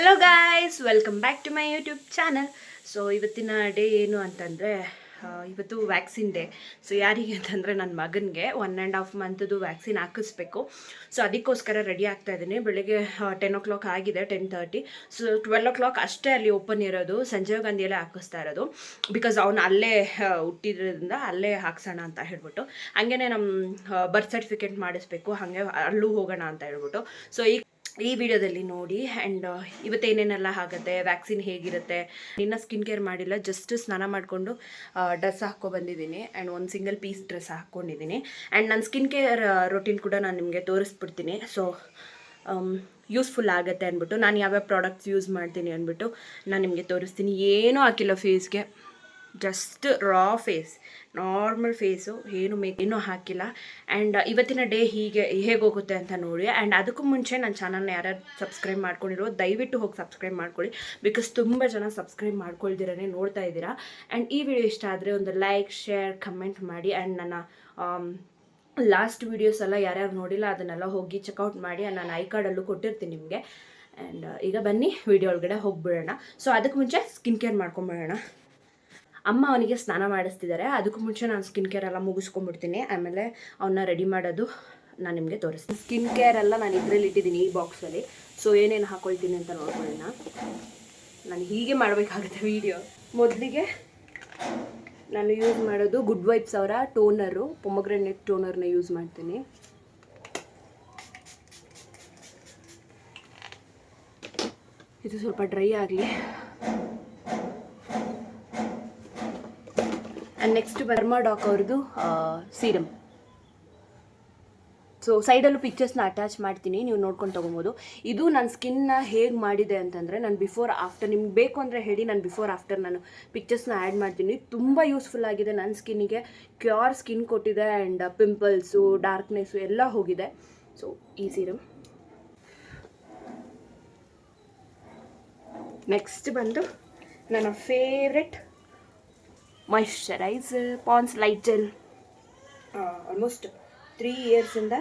Hello guys, welcome back to my YouTube channel. So ಇವತ್ತಿನ day ಏನು ಅಂತಂದರೆ, ಇವತ್ತು ವ್ಯಾಕ್ಸಿನ್ ಡೇ. ಸೊ ಯಾರಿಗೆ ಅಂತಂದರೆ ನನ್ನ ಮಗನಿಗೆ 1.5 ಮಂತದ್ದು ವ್ಯಾಕ್ಸಿನ್ ಹಾಕಿಸ್ಬೇಕು. ಸೊ ಅದಕ್ಕೋಸ್ಕರ ರೆಡಿ ಆಗ್ತಾ ಇದ್ದೀನಿ. ಬೆಳಿಗ್ಗೆ 10 o'clock ಆಗಿದೆ, 10:30. ಸೊ 12 o'clock ಅಷ್ಟೇ ಅಲ್ಲಿ ಓಪನ್ ಇರೋದು. ಸಂಜೀವ್ ಗಾಂಧಿಯಲ್ಲೇ ಹಾಕಿಸ್ತಾ ಇರೋದು. ಬಿಕಾಸ್ ಅವನು ಅಲ್ಲೇ ಹುಟ್ಟಿದ್ರಿಂದ ಅಲ್ಲೇ ಹಾಕ್ಸೋಣ ಅಂತ ಹೇಳ್ಬಿಟ್ಟು, ಹಾಗೇ ನಮ್ಮ ಬರ್ತ್ ಸರ್ಟಿಫಿಕೇಟ್ ಮಾಡಿಸ್ಬೇಕು, ಹಾಗೆ ಅಲ್ಲೂ ಹೋಗೋಣ ಅಂತ ಹೇಳ್ಬಿಟ್ಟು. ಸೊ ಈ ವಿಡಿಯೋದಲ್ಲಿ ನೋಡಿ. ಆ್ಯಂಡ್ ಇವತ್ತೇನೇನೆಲ್ಲ ಆಗುತ್ತೆ, ವ್ಯಾಕ್ಸಿನ್ ಹೇಗಿರುತ್ತೆ. ಇನ್ನು ಸ್ಕಿನ್ ಕೇರ್ ಮಾಡಿಲ್ಲ, ಜಸ್ಟ್ ಸ್ನಾನ ಮಾಡಿಕೊಂಡು ಡ್ರೆಸ್ ಬಂದಿದ್ದೀನಿ. ಆ್ಯಂಡ್ ಒಂದು ಸಿಂಗಲ್ ಪೀಸ್ ಡ್ರೆಸ್ ಹಾಕ್ಕೊಂಡಿದ್ದೀನಿ. ಆ್ಯಂಡ್ ನನ್ನ ಸ್ಕಿನ್ ಕೇರ್ ರೊಟೀನ್ ಕೂಡ ನಾನು ನಿಮಗೆ ತೋರಿಸ್ಬಿಡ್ತೀನಿ. ಸೊ ಯೂಸ್ಫುಲ್ ಆಗುತ್ತೆ ಅಂದ್ಬಿಟ್ಟು, ನಾನು ಯಾವ್ಯಾವ ಪ್ರಾಡಕ್ಟ್ಸ್ ಯೂಸ್ ಮಾಡ್ತೀನಿ ಅಂದ್ಬಿಟ್ಟು ನಾನು ನಿಮಗೆ ತೋರಿಸ್ತೀನಿ. ಏನೂ ಹಾಕಿಲ್ಲ ಫೇಸ್ಗೆ, ಜಸ್ಟ್ ರಾ ಫೇಸ್, ನಾರ್ಮಲ್ ಫೇಸು, ಏನೂ ಹಾಕಿಲ್ಲ. ಆ್ಯಂಡ್ ಇವತ್ತಿನ ಡೇ ಹೇಗೆ ಹೋಗುತ್ತೆ ಅಂತ ನೋಡಿ. ಆ್ಯಂಡ್ ಅದಕ್ಕೂ ಮುಂಚೆ ನನ್ನ ಚಾನಲ್ನ ಯಾರ್ಯಾರು ಸಬ್ಸ್ಕ್ರೈಬ್ ಮಾಡ್ಕೊಂಡಿರೋ ದಯವಿಟ್ಟು ಹೋಗಿ ಸಬ್ಸ್ಕ್ರೈಬ್ ಮಾಡ್ಕೊಳ್ಳಿ. ಬಿಕಾಸ್ ತುಂಬ ಜನ ಸಬ್ಸ್ಕ್ರೈಬ್ ಮಾಡ್ಕೊಳ್ದಿರೇ ನೋಡ್ತಾ ಇದ್ದೀರಾ. ಆ್ಯಂಡ್ ಈ ವಿಡಿಯೋ ಇಷ್ಟ ಆದರೆ ಒಂದು ಲೈಕ್, ಶೇರ್, ಕಮೆಂಟ್ ಮಾಡಿ. ಆ್ಯಂಡ್ ನನ್ನ ಲಾಸ್ಟ್ ವೀಡಿಯೋಸ್ ಎಲ್ಲ ಯಾರ್ಯಾರು ನೋಡಿಲ್ಲ ಅದನ್ನೆಲ್ಲ ಹೋಗಿ ಚೆಕ್ಔಟ್ ಮಾಡಿ. ನಾನು ಐ ಕಾರ್ಡಲ್ಲೂ ಕೊಟ್ಟಿರ್ತೀನಿ ನಿಮಗೆ. ಆ್ಯಂಡ್ ಈಗ ಬನ್ನಿ ವಿಡಿಯೋ ಒಳಗಡೆ ಹೋಗಿಬಿಡೋಣ. ಸೊ ಅದಕ್ಕೆ ಮುಂಚೆ ಸ್ಕಿನ್ ಕೇರ್ ಮಾಡ್ಕೊಂಬಿಡೋಣ. ಅಮ್ಮ ಅವನಿಗೆ ಸ್ನಾನ ಮಾಡಿಸ್ತಿದ್ದಾರೆ. ಅದಕ್ಕೂ ಮುಂಚೆ ನಾನು ಸ್ಕಿನ್ ಕೇರ್ ಎಲ್ಲ ಮುಗಿಸ್ಕೊಂಡ್ಬಿಡ್ತೀನಿ. ಆಮೇಲೆ ಅವನ್ನ ರೆಡಿ ಮಾಡೋದು ನಾನು ನಿಮಗೆ ತೋರಿಸ್ತೀನಿ. ಸ್ಕಿನ್ ಕೇರ್ ಎಲ್ಲ ನಾನು ಇದರಲ್ಲಿ ಇಟ್ಟಿದ್ದೀನಿ, ಈ ಬಾಕ್ಸಲ್ಲಿ. ಸೊ ಏನೇನು ಹಾಕ್ಕೊಳ್ತೀನಿ ಅಂತ ನೋಡ್ಕೊಳ್ಳೋಣ. ನಾನು ಹೀಗೆ ಮಾಡಬೇಕಾಗುತ್ತೆ ವೀಡಿಯೋ. ಮೊದಲಿಗೆ ನಾನು ಯೂಸ್ ಮಾಡೋದು ಗುಡ್ ವೈಬ್ಸ್ ಅವರ ಟೋನರು, ಪೊಮೊಗ್ರೆನೇಟ್ ಟೋನರ್ನ ಯೂಸ್ ಮಾಡ್ತೀನಿ. ಇದು ಸ್ವಲ್ಪ ಡ್ರೈ ಆಗಲಿ. ಆ್ಯಂಡ್ ನೆಕ್ಸ್ಟ್ ಬರ್ಮಾಡಾಕ್ ಅವ್ರದ್ದು ಸೀರಮ್. ಸೊ ಸೈಡಲ್ಲೂ ಪಿಕ್ಚರ್ಸ್ನ ಅಟ್ಯಾಚ್ ಮಾಡ್ತೀನಿ, ನೀವು ನೋಡ್ಕೊಂಡು ತೊಗೊಬೋದು. ಇದು ನನ್ನ ಸ್ಕಿನ್ನ ಹೇಗೆ ಮಾಡಿದೆ ಅಂತಂದರೆ, ನಾನು ಬಿಫೋರ್ ಆಫ್ಟರ್, ನಿಮ್ಗೆ ಬೇಕು ಅಂದರೆ ಹೇಳಿ, ನಾನು ಬಿಫೋರ್ ಆಫ್ಟರ್ ನಾನು ಪಿಕ್ಚರ್ಸ್ನ ಆ್ಯಡ್ ಮಾಡ್ತೀನಿ. ತುಂಬ ಯೂಸ್ಫುಲ್ ಆಗಿದೆ ನನ್ನ ಸ್ಕಿನ್ನಿಗೆ, ಕ್ಯೂರ್ ಸ್ಕಿನ್ ಕೊಟ್ಟಿದೆ. ಆ್ಯಂಡ್ ಪಿಂಪಲ್ಸು, ಡಾರ್ಕ್ನೆಸ್ಸು ಎಲ್ಲ ಹೋಗಿದೆ. ಸೊ ಈ ಸೀರಮ್. ನೆಕ್ಸ್ಟ್ ಬಂದು ನನ್ನ favourite moisturiser, Pond's light gel. Almost 3 ಇಯರ್ಸಿಂದ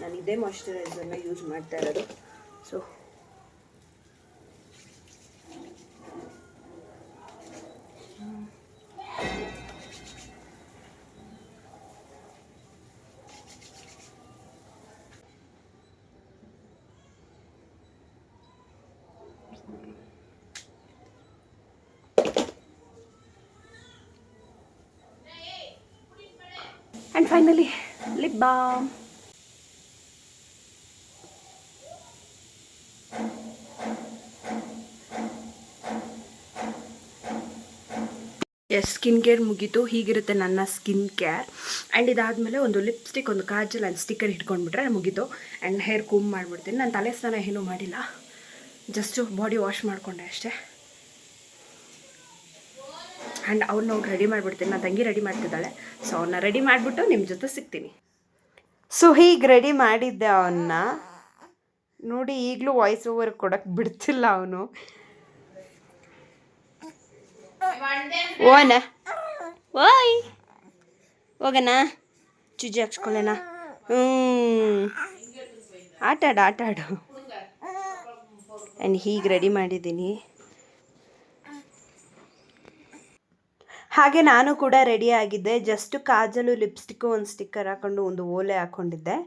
ನಾನು ಇದೇ ಮಾಯಿಶ್ಚರೈಸರ್ನ ಯೂಸ್ ಮಾಡ್ತಾ ಇರೋದು. So and finally lip balm. Skin care ಮುಗೀತು. ಹೀಗಿರುತ್ತೆ ನನ್ನ ಸ್ಕಿನ್ ಕೇರ್. ಆ್ಯಂಡ್ ಇದಾದಮೇಲೆ ಒಂದು ಲಿಪ್ಸ್ಟಿಕ್, ಒಂದು ಕಾಜಲ್ ಆ್ಯಂಡ್ ಸ್ಟಿಕ್ಕರ್ ಇಟ್ಕೊಂಡ್ಬಿಟ್ರೆ ಮುಗೀತು. ಆ್ಯಂಡ್ ಹೇರ್ ಕೂಮ್ ಮಾಡಿಬಿಡ್ತೀನಿ. ನಾನು ತಲೆ ಸ್ನಾನ ಏನೂ ಮಾಡಿಲ್ಲ, ಜಸ್ಟು ಬಾಡಿ ವಾಶ್ ಮಾಡಿಕೊಂಡೆ ಅಷ್ಟೇ. ಆ್ಯಂಡ್ ಅವ್ರನ್ನ ಹೋಗಿ ರೆಡಿ ಮಾಡಿಬಿಡ್ತೀನಿ. ನನ್ನ ತಂಗಿ ರೆಡಿ ಮಾಡ್ತಿದ್ದಾಳೆ. ಸೊ ಅವನ್ನ ರೆಡಿ ಮಾಡಿಬಿಟ್ಟು ನಿಮ್ಮ ಜೊತೆ ಸಿಗ್ತೀನಿ. ಸೊ ಹೀಗೆ ರೆಡಿ ಮಾಡಿದ್ದೆ ಅವನ್ನ ನೋಡಿ. ಈಗಲೂ ವಾಯ್ಸ್ ಓವರ್ ಕೊಡೋಕ್ಕೆ ಬಿಡ್ತಿಲ್ಲ ಅವನು. ಓನ ಓಯ್ ಹೋಗಣ, ಚುಜ್ಜಿ ಹಾಕ್ಸ್ಕೊಳ್ಳೋಣ. ಆಟಾಡು. ಆ್ಯಂಡ್ ಹೀಗೆ ರೆಡಿ ಮಾಡಿದ್ದೀನಿ. ಹಾಗೆ ನಾನು ಕೂಡ ರೆಡಿ ಆಗಿದ್ದೆ. ಜಸ್ಟ್ ಕಾಜಲು, ಲಿಪ್ಸ್ಟಿಕ್ಕು, ಒಂದು ಸ್ಟಿಕ್ಕರ್ ಹಾಕ್ಕೊಂಡು ಒಂದು ಓಲೆ ಹಾಕ್ಕೊಂಡಿದ್ದೆ.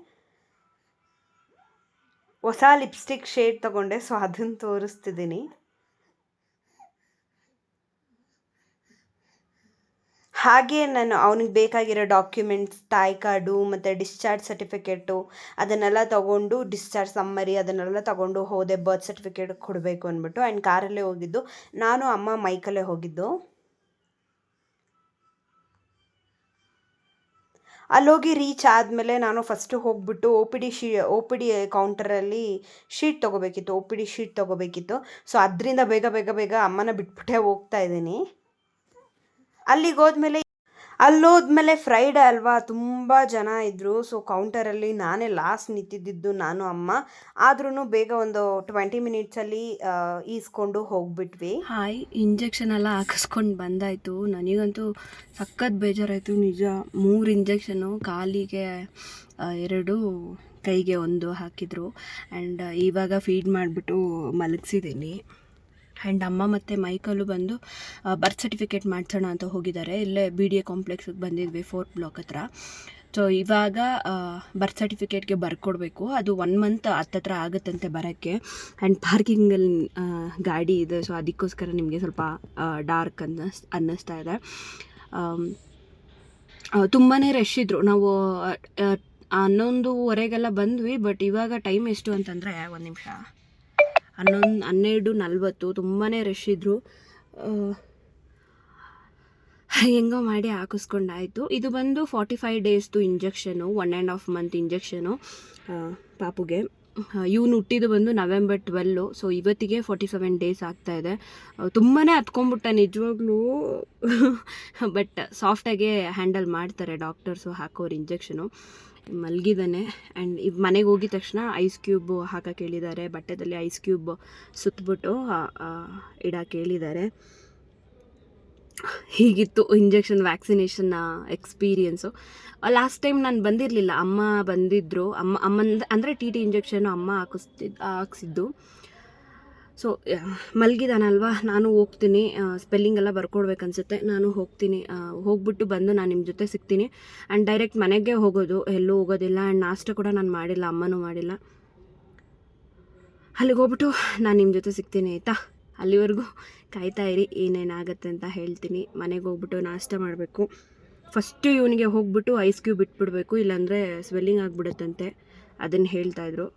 ಹೊಸ ಲಿಪ್ಸ್ಟಿಕ್ ಶೇಡ್ ತೊಗೊಂಡೆ, ಸೊ ಅದನ್ನು ತೋರಿಸ್ತಿದ್ದೀನಿ. ಹಾಗೆ ನಾನು ಅವನಿಗೆ ಬೇಕಾಗಿರೋ ಡಾಕ್ಯುಮೆಂಟ್ಸ್, ತಾಯಿ ಕಾರ್ಡು ಮತ್ತು ಡಿಸ್ಚಾರ್ಜ್ ಸರ್ಟಿಫಿಕೇಟು ಅದನ್ನೆಲ್ಲ ತೊಗೊಂಡು, ಡಿಸ್ಚಾರ್ಜ್ ಸಮ್ಮರಿ ಅದನ್ನೆಲ್ಲ ತೊಗೊಂಡು ಹೋದೆ. ಬರ್ತ್ ಸರ್ಟಿಫಿಕೇಟ್ ಕೊಡಬೇಕು ಅಂದ್ಬಿಟ್ಟು. ಆ್ಯಂಡ್ ಕಾರಲ್ಲೇ ಹೋಗಿದ್ದು ನಾನು, ಅಮ್ಮ ಮೈಕಲ್ಲೇ ಹೋಗಿದ್ದು. ಅಲ್ಲೋಗಿ ರೀಚ್ ಆದಮೇಲೆ ನಾನು ಫಸ್ಟು ಹೋಗ್ಬಿಟ್ಟು ಒ ಪಿ ಡಿ ಕೌಂಟರಲ್ಲಿ ಶೀಟ್ ತೊಗೋಬೇಕಿತ್ತು, OPD ಶೀಟ್ ತೊಗೋಬೇಕಿತ್ತು. ಸೊ ಅದರಿಂದ ಬೇಗ ಅಮ್ಮನ ಬಿಟ್ಬಿಟ್ಟೆ ಹೋಗ್ತಾ ಇದ್ದೀನಿ. ಅಲ್ಲೋದ್ಮೇಲೆ ಫ್ರೈಡೇ ಅಲ್ವಾ, ತುಂಬ ಜನ ಇದ್ದರು. ಸೊ ಕೌಂಟರಲ್ಲಿ ನಾನೇ ಲಾಸ್ಟ್ ನಿಂತಿದ್ದು, ನಾನು ಅಮ್ಮ. ಆದ್ರೂ ಬೇಗ ಒಂದು 20 ಮಿನಿಟ್ಸಲ್ಲಿ ಈಸ್ಕೊಂಡು ಹೋಗ್ಬಿಟ್ವಿ. ಹಾಯ್, ಇಂಜೆಕ್ಷನ್ ಎಲ್ಲ ಹಾಕಿಸ್ಕೊಂಡು ಬಂದಾಯಿತು. ನನಗಂತೂ ಸಖತ್ ಬೇಜಾರಾಯಿತು ನಿಜ. 3 ಇಂಜೆಕ್ಷನು, ಕಾಲಿಗೆ 2, ಕೈಗೆ ಒಂದು ಹಾಕಿದರು. ಆ್ಯಂಡ್ ಇವಾಗ ಫೀಡ್ ಮಾಡಿಬಿಟ್ಟು ಮಲಗಿಸಿದ್ದೀನಿ. ಆ್ಯಂಡ್ ಅಮ್ಮ ಮತ್ತು ಮೈಕಲ್ಲು ಬಂದು ಬರ್ತ್ ಸರ್ಟಿಫಿಕೇಟ್ ಮಾಡಿಸೋಣ ಅಂತ ಹೋಗಿದ್ದಾರೆ. ಇಲ್ಲೇ BDA ಕಾಂಪ್ಲೆಕ್ಸಿಗೆ ಬಂದಿದ್ವಿ 4th ಬ್ಲಾಕ್ ಹತ್ರ. ಸೊ ಇವಾಗ ಬರ್ತ್ ಸರ್ಟಿಫಿಕೇಟ್ಗೆ ಬರ್ಕೊಡ್ಬೇಕು. ಅದು 1 ಮಂತ್ ಹತ್ತತ್ರ ಆಗುತ್ತಂತೆ ಬರೋಕ್ಕೆ. ಆ್ಯಂಡ್ ಪಾರ್ಕಿಂಗಲ್ಲಿ ಗಾಡಿ ಇದೆ, ಸೊ ಅದಕ್ಕೋಸ್ಕರ ನಿಮಗೆ ಸ್ವಲ್ಪ ಡಾರ್ಕ್ ಅನ್ನಿಸ್ತಾ ಇದೆ. ತುಂಬಾ ರಶ್ ಇದ್ದರು. ನಾವು 11:15 ಬಂದ್ವಿ. ಬಟ್ ಇವಾಗ ಟೈಮ್ ಎಷ್ಟು ಅಂತಂದರೆ, ಒಂದು ನಿಮಿಷ, 12:40. ತುಂಬಾ ರಶ್ ಇದ್ದರು. ಹೆಂಗೋ ಮಾಡಿ ಹಾಕಿಸ್ಕೊಂಡಾಯಿತು. ಇದು ಬಂದು 45 ಡೇಸ್ದು ಇಂಜೆಕ್ಷನು, 1.5 ಮಂತ್ ಇಂಜೆಕ್ಷನು ಪಾಪುಗೆ. ಇವನು ಹುಟ್ಟಿದ್ದು ಬಂದು November 12. ಸೊ ಇವತ್ತಿಗೆ 47 ಡೇಸ್ ಆಗ್ತಾಯಿದೆ. ತುಂಬಾ ಹತ್ಕೊಂಡ್ಬಿಟ್ಟ ನಿಜವಾಗ್ಲೂ. ಬಟ್ ಸಾಫ್ಟಾಗೆ ಹ್ಯಾಂಡಲ್ ಮಾಡ್ತಾರೆ ಡಾಕ್ಟರ್ಸು ಹಾಕೋರು ಇಂಜೆಕ್ಷನು. ಮಲಗಿದ್ದಾನೆ. ಆ್ಯಂಡ್ ಈಗ ಮನೆಗೆ ಹೋಗಿದ ತಕ್ಷಣ ಐಸ್ ಕ್ಯೂಬ್ ಹಾಕಕ್ಕೆ ಹೇಳಿದ್ದಾರೆ. ಬಟ್ಟೆದಲ್ಲಿ ಐಸ್ ಕ್ಯೂಬ್ ಸುತ್ತಬಿಟ್ಟು ಇಡಕ್ಕೆ ಹೇಳಿದ್ದಾರೆ. ಹೀಗಿತ್ತು injection vaccination experience. Last time ನಾನು ಬಂದಿರಲಿಲ್ಲ, ಅಮ್ಮ ಬಂದಿದ್ದರು. ಅಮ್ಮನ ಅಂದರೆ TT ಇಂಜೆಕ್ಷನು ಅಮ್ಮ ಹಾಕಿಸಿದ್ದು. ಸೊ ಮಲಗಿದಾನಲ್ವ, ನಾನು ಹೋಗ್ತೀನಿ. ಸ್ಪೆಲ್ಲಿಂಗ್ ಎಲ್ಲ ಬರ್ಕೊಡ್ಬೇಕನ್ಸುತ್ತೆ. ನಾನು ಹೋಗ್ತೀನಿ. ಹೋಗ್ಬಿಟ್ಟು ಬಂದು ನಾನು ನಿಮ್ಮ ಜೊತೆ ಸಿಗ್ತೀನಿ. ಆ್ಯಂಡ್ ಡೈರೆಕ್ಟ್ ಮನೆಗೆ ಹೋಗೋದು, ಎಲ್ಲೂ ಹೋಗೋದಿಲ್ಲ. ಆ್ಯಂಡ್ ನಾಷ್ಟ ಕೂಡ ನಾನು ಮಾಡಿಲ್ಲ, ಅಮ್ಮನೂ ಮಾಡಿಲ್ಲ. ಅಲ್ಲಿಗೆ ಹೋಗ್ಬಿಟ್ಟು ನಾನು ನಿಮ್ಮ ಜೊತೆ ಸಿಗ್ತೀನಿ, ಆಯಿತಾ? ಅಲ್ಲಿವರೆಗೂ ಕಾಯ್ತಾ ಇರಿ, ಏನೇನಾಗುತ್ತೆ ಅಂತ ಹೇಳ್ತೀನಿ. ಮನೆಗೆ ಹೋಗ್ಬಿಟ್ಟು ನಾಷ್ಟ ಮಾಡಬೇಕು. ಫಸ್ಟು ಇವನಿಗೆ ಹೋಗ್ಬಿಟ್ಟು ಐಸ್ ಕ್ಯೂಬ್ ಇಟ್ಬಿಡ್ಬೇಕು, ಇಲ್ಲಾಂದರೆ ಸ್ವೆಲ್ಲಿಂಗ್ ಆಗಿಬಿಡುತ್ತಂತೆ. ಅದನ್ನು ಹೇಳ್ತಾಯಿದ್ರು.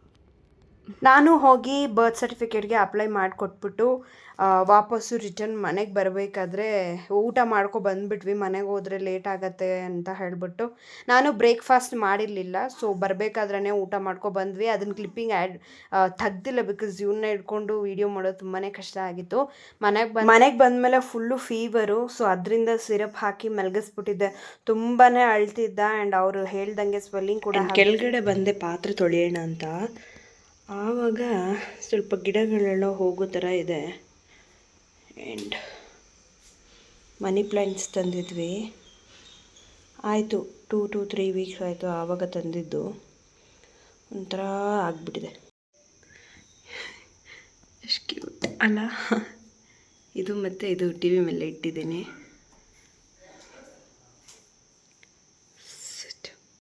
ನಾನು ಹೋಗಿ ಬರ್ತ್ ಸರ್ಟಿಫಿಕೇಟ್ಗೆ ಅಪ್ಲೈ ಮಾಡಿಕೊಟ್ಬಿಟ್ಟು ವಾಪಸ್ಸು ರಿಟರ್ನ್ ಮನೆಗೆ ಬರಬೇಕಾದ್ರೆ ಊಟ ಬಂದುಬಿಟ್ವಿ. ಮನೆಗೆ ಹೋದರೆ ಲೇಟ್ ಆಗುತ್ತೆ ಅಂತ ಹೇಳಿಬಿಟ್ಟು ನಾನು ಬ್ರೇಕ್ಫಾಸ್ಟ್ ಮಾಡಿರಲಿಲ್ಲ. ಸೊ ಬರಬೇಕಾದ್ರೇ ಊಟ ಬಂದ್ವಿ. ಅದನ್ನು ಕ್ಲಿಪ್ಪಿಂಗ್ ತೆಗ್ದಿಲ್ಲ, ಬಿಕಾಸ್ ಇವನ್ನ ಹಿಡ್ಕೊಂಡು ವೀಡಿಯೋ ಮಾಡೋದು ತುಂಬಾ ಕಷ್ಟ ಆಗಿತ್ತು. ಮನೆಗೆ ಬಂದಮೇಲೆ ಫುಲ್ಲು ಫೀವರು. ಸೊ ಅದರಿಂದ ಸಿರಪ್ ಹಾಕಿ ಮಲಗಿಸ್ಬಿಟ್ಟಿದ್ದೆ. ತುಂಬಾ ಅಳ್ತಿದ್ದ. ಆ್ಯಂಡ್ ಅವರು ಹೇಳ್ದಂಗೆ ಸ್ವೆಲ್ಲಿಂಗ್ ಕೂಡ. ಕೆಳಗಡೆ ಬಂದೆ ಪಾತ್ರೆ ತೊಳೆಯೋಣ ಅಂತ. ಆವಾಗ ಸ್ವಲ್ಪ ಗಿಡಗಳೆಲ್ಲ ಹೋಗೋ ಥರ ಇದೆ. ಆ್ಯಂಡ್ ಮನಿ ಪ್ಲ್ಯಾಂಟ್ಸ್ ತಂದಿದ್ವಿ. ಆಯಿತು 2 to 3 ವೀಕ್ಸ್ ಆಯಿತು ಆವಾಗ ತಂದಿದ್ದು. ಒಂಥರ ಆಗಿಬಿಟ್ಟಿದೆ. ಎಷ್ಟು ಕ್ಯೂಟ್ ಅಲ್ಲ ಇದು. ಮತ್ತು ಇದು TV ಮೇಲೆ ಇಟ್ಟಿದ್ದೀನಿ.